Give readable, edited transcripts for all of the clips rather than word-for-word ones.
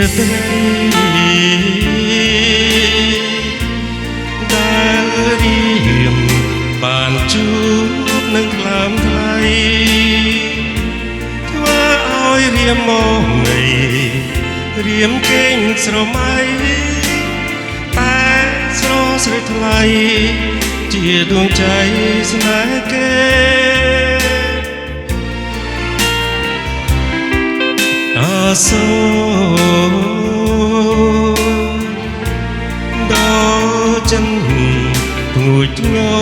ត្រីដែលរៀមបានជួបនឹងក្លាមថ្លៃធ្វើឲ្យរៀមមកងៃរៀមកេងស្រមៃតែស្រស្រីថ្លៃជាដួងใจស្នេហ៍គេអាសូរដល់ចិនងួចងោ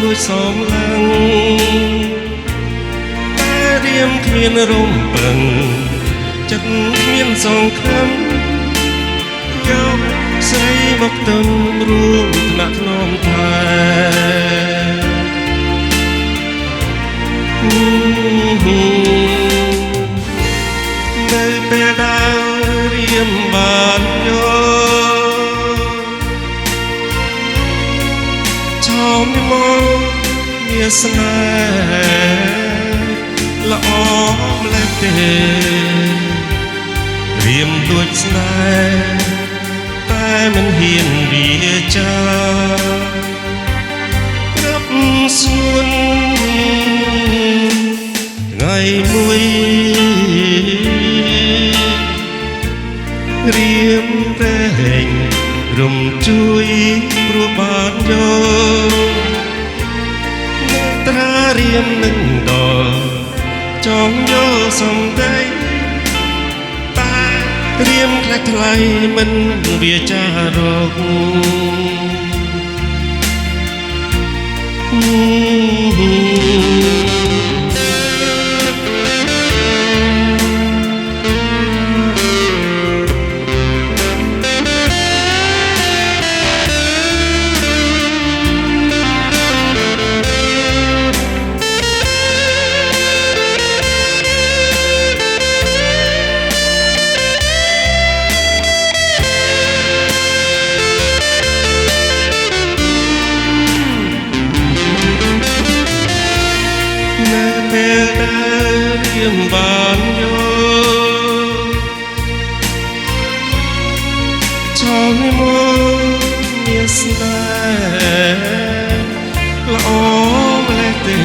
ដូចសំឡាំងតែរៀមគ្មានរំពឹងចិត្តគ្មានសង្ឃឹមយកស្រីមកទំរួមថ្នាក់ថ្នមថែនៅពេលដែលរៀមបានយកឆោមមកមានស្នេហ៍ល្អម្លេះទេរៀមដូចស្នេហ៍តែមិនហ៊ានវាចាប្រាប់សួនថ្ងៃមួយរៀមរែងរំជួយព្រោះបានយកត្រារៀមនឹងដល់ចង់យកសំដីរៀមខ្លាចថ្លៃមិនវាចារកពេលដែលរៀមបានយកឆោមមកមានស្នេហ៍ល្អម្លេះទេ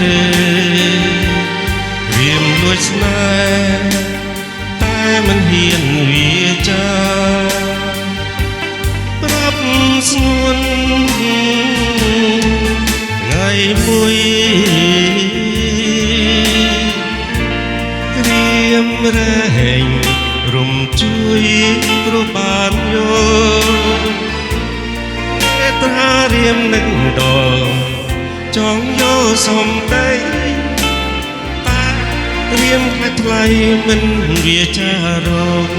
រៀមលួចស្នេហ៍តែមិនហ៊ានវាចាប្រាប់ស្ងួនថ្ងៃមួយរែងរំជួយព្រោះបានយកត្រារៀមនឹងដល់ចង់យកសំដីតែរៀមខ្លាចថ្លៃមិនវាចារក